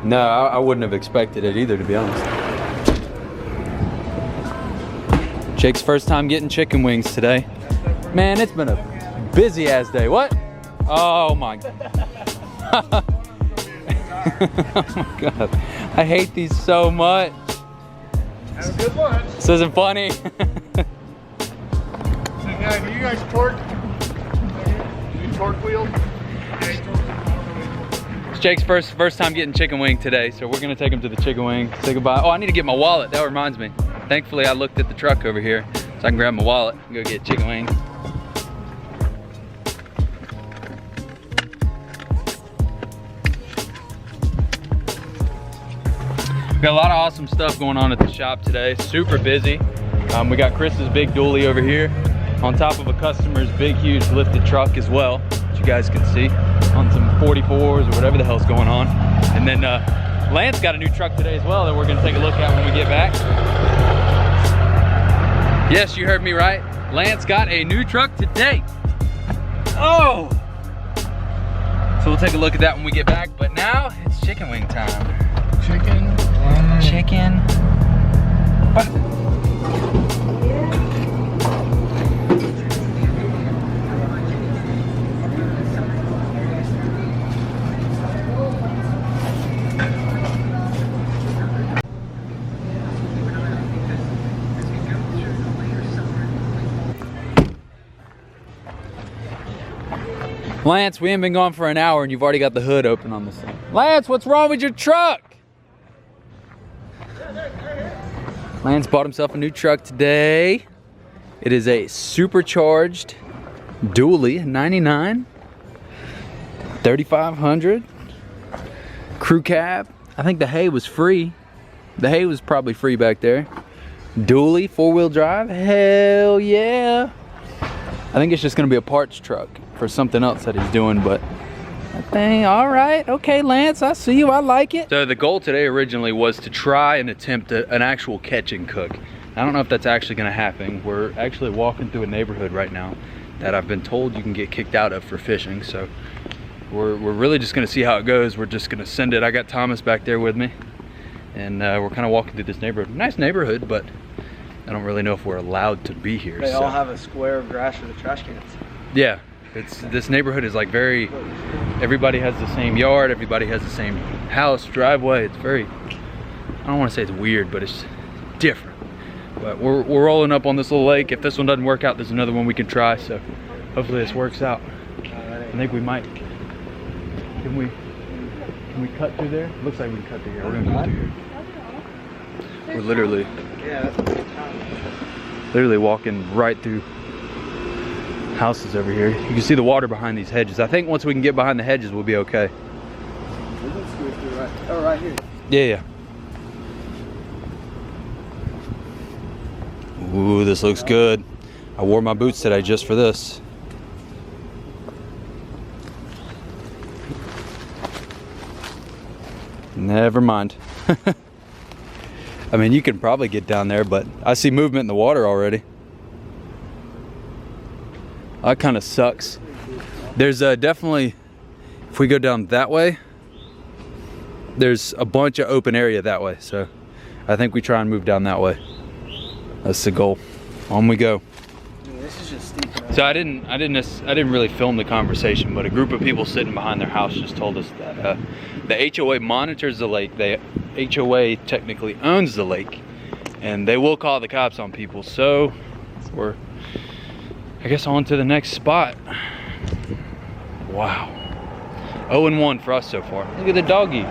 No, I wouldn't have expected it either, to be honest. Jake's first time getting chicken wings today. Man, it's been a busy ass day. What? Oh my God. Oh my God. I hate these so much. Have a good lunch. This isn't funny. Do you guys torque? Do you torque wheel? It's Jake's first time getting chicken wing today, so we're gonna take him to the chicken wing, say goodbye. Oh, I need to get my wallet. That reminds me. Thankfully, I looked at the truck over here, so I can grab my wallet and go get chicken wings. We got a lot of awesome stuff going on at the shop today. Super busy. We got Chris's big dually over here on top of a customer's big, huge lifted truck as well, which you guys can see on some 44s or whatever the hell's going on. And then Lance got a new truck today as well that we're gonna take a look at when we get back. Yes, you heard me right. Lance got a new truck today. Oh! So we'll take a look at that when we get back, but now it's chicken wing time. Chicken. Chicken. What? Lance, we ain't been gone for an hour and you've already got the hood open on this thing. Lance, what's wrong with your truck? Lance bought himself a new truck today. It is a supercharged dually, 99, 3500, crew cab. I think the hay was free. The hay was probably free back there. Dually, 4-wheel drive, hell yeah. I think it's just gonna be a parts truck for something else that he's doing, but that thing, all right, okay, Lance, I see you, I like it. So the goal today originally was to try and attempt an actual catch and cook. I don't know if that's actually gonna happen. We're actually walking through a neighborhood right now that I've been told you can get kicked out of for fishing, so we're really just gonna see how it goes. We're just gonna send it. I got Thomas back there with me, and we're kind of walking through this neighborhood. Nice neighborhood, but I don't really know if we're allowed to be here. They all have a square of grass for the trash cans. Yeah, this neighborhood is like very, everybody has the same yard, everybody has the same house, driveway. It's very, I don't want to say it's weird, but it's different. But we're rolling up on this little lake. If this one doesn't work out, there's another one we can try, so hopefully this works out. I think we might. Can we cut through there? Looks like we can cut through here. We're gonna cut through here. We're literally walking right through houses over here. You can see the water behind these hedges. I think once we can get behind the hedges, we'll be okay. We can squeeze through right. Oh, right here. Yeah. Ooh, this looks good. I wore my boots today just for this. Never mind. I mean, you can probably get down there, but I see movement in the water already. That kind of sucks. There's definitely, if we go down that way, there's a bunch of open area that way. So I think we try and move down that way. That's the goal. On we go. This is just steep. So I didn't really film the conversation, but a group of people sitting behind their house just told us that the HOA monitors the lake. The HOA technically owns the lake, and they will call the cops on people. So we're, I guess, on to the next spot. Wow. 0-1 for us so far. Look at the doggy.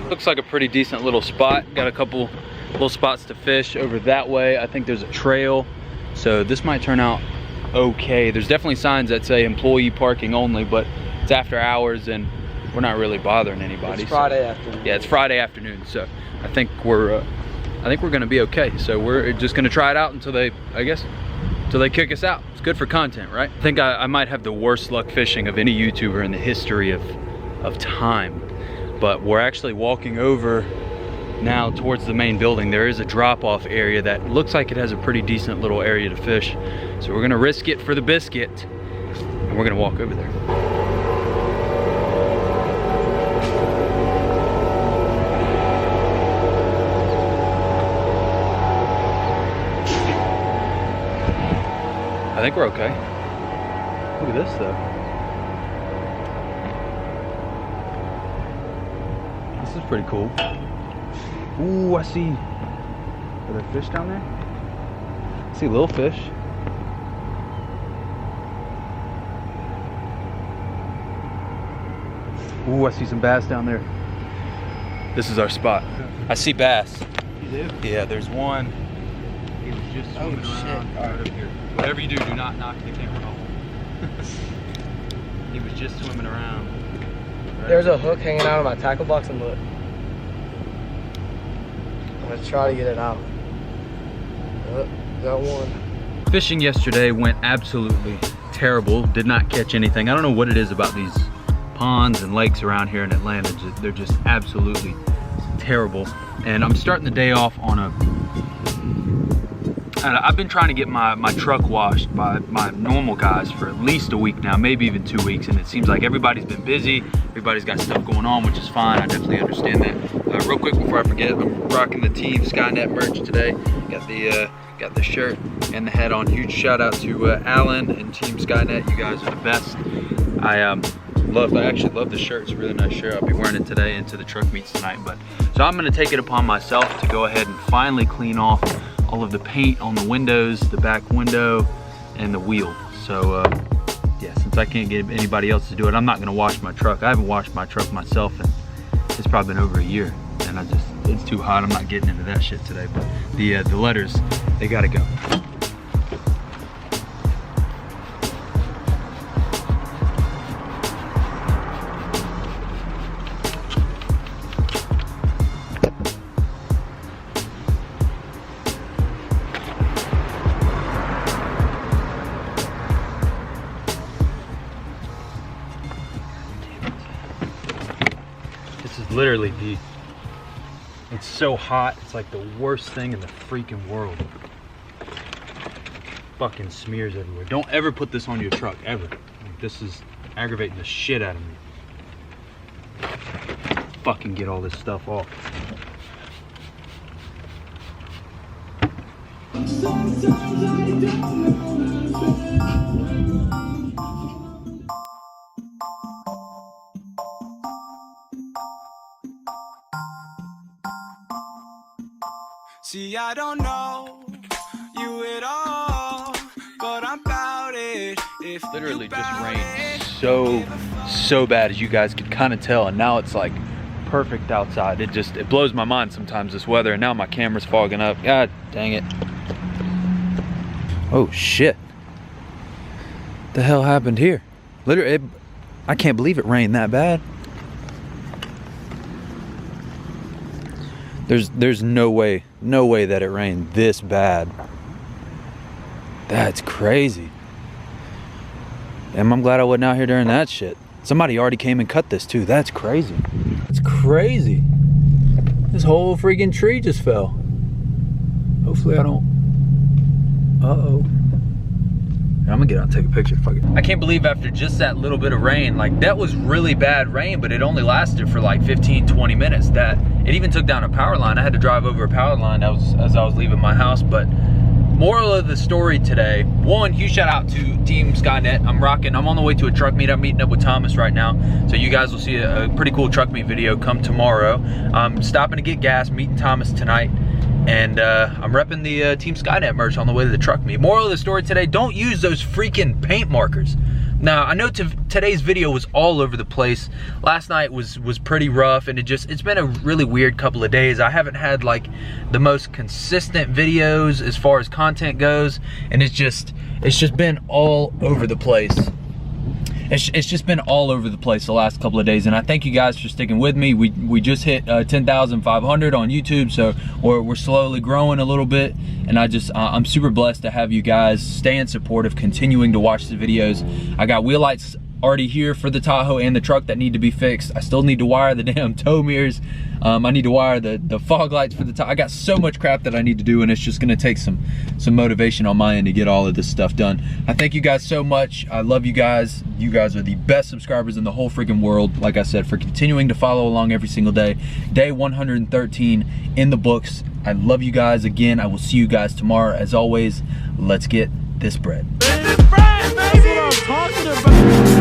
Looks like a pretty decent little spot. Got a couple little spots to fish over that way. I think there's a trail, so this might turn out okay. There's definitely signs that say employee parking only, but it's after hours and we're not really bothering anybody. It's Friday afternoon. Yeah, it's Friday afternoon, so I think we're gonna be okay. So we're just gonna try it out until they, I guess, until they kick us out. It's good for content, right? I think I might have the worst luck fishing of any YouTuber in the history of time, but we're actually walking over now towards the main building. There is a drop-off area that looks like it has a pretty decent little area to fish. So we're gonna risk it for the biscuit, and we're gonna walk over there. I think we're okay. Look at this though. This is pretty cool. Ooh, I see. Are there fish down there? I see little fish. Ooh, I see some bass down there. This is our spot. I see bass. You do? Yeah, there's one. He was just swimming around right up here. Whatever you do not knock the camera off. He was just swimming around. Right. There's a hook hanging out of my tackle box, and look. I'm gonna try to get it out. Got one. Fishing yesterday went absolutely terrible. Did not catch anything. I don't know what it is about these ponds and lakes around here in Atlanta. They're just absolutely terrible. And I'm starting the day off on a, I've been trying to get my truck washed by my normal guys for at least a week now, maybe even 2 weeks, and it seems like everybody's been busy, everybody's got stuff going on, which is fine. I definitely understand that. Real quick before I forget, I'm rocking the Team Skynet merch today. Got the shirt and the hat on. Huge shout out to Alan and Team Skynet. You guys are the best. I actually love the shirt. It's a really nice shirt. I'll be wearing it today into the truck meets tonight. So I'm gonna take it upon myself to go ahead and finally clean off all of the paint on the windows, the back window, and the wheel. So yeah, since I can't get anybody else to do it, I'm not gonna wash my truck. I haven't washed my truck myself, and it's probably been over a year. And it's too hot. I'm not getting into that shit today. But the letters, they gotta go. This is literally it's so hot, it's like the worst thing in the freaking world. Fucking smears everywhere. Don't ever put this on your truck, ever. Like, this is aggravating the shit out of me. Fucking get all this stuff off. See, I don't know you at all, but I'm about it. If Literally just rained so bad, as you guys could kind of tell, and now it's like perfect outside. It blows my mind sometimes, this weather, and now my camera's fogging up. God dang it. Oh shit. The hell happened here? Literally, I can't believe it rained that bad. There's no way that it rained this bad. That's crazy. And I'm glad I wasn't out here during that shit. Somebody already came and cut this too. That's crazy. It's crazy. This whole freaking tree just fell. Hopefully I don't. Uh-oh. I'm gonna get out and take a picture. Fuck it. I can't believe after just that little bit of rain, like that was really bad rain, but it only lasted for like 15-20 minutes. That it even took down a power line. I had to drive over a power line as I was leaving my house. But moral of the story today, one, huge shout out to Team Skynet. I'm on the way to a truck meet. I'm meeting up with Thomas right now. So you guys will see a pretty cool truck meet video come tomorrow. I'm stopping to get gas, meeting Thomas tonight. And I'm repping the Team Skynet merch on the way to the truck meet. Moral of the story today, don't use those freaking paint markers. Now, I know today's video was all over the place. Last night was pretty rough, and it's been a really weird couple of days. I haven't had like the most consistent videos as far as content goes, and it's just been all over the place. It's just been all over the place the last couple of days, and I thank you guys for sticking with me. We just hit 10,500 on YouTube, so we're slowly growing a little bit, and I'm super blessed to have you guys staying supportive, continuing to watch the videos. I got wheel lights already here for the Tahoe and the truck that need to be fixed. I still need to wire the damn tow mirrors. I need to wire the fog lights for the Tahoe. I got so much crap that I need to do, and it's just gonna take some motivation on my end to get all of this stuff done. I thank you guys so much. I love you guys. You guys are the best subscribers in the whole freaking world. Like I said, for continuing to follow along every single day. Day 113 in the books. I love you guys again. I will see you guys tomorrow. As always, let's get this bread. talking about?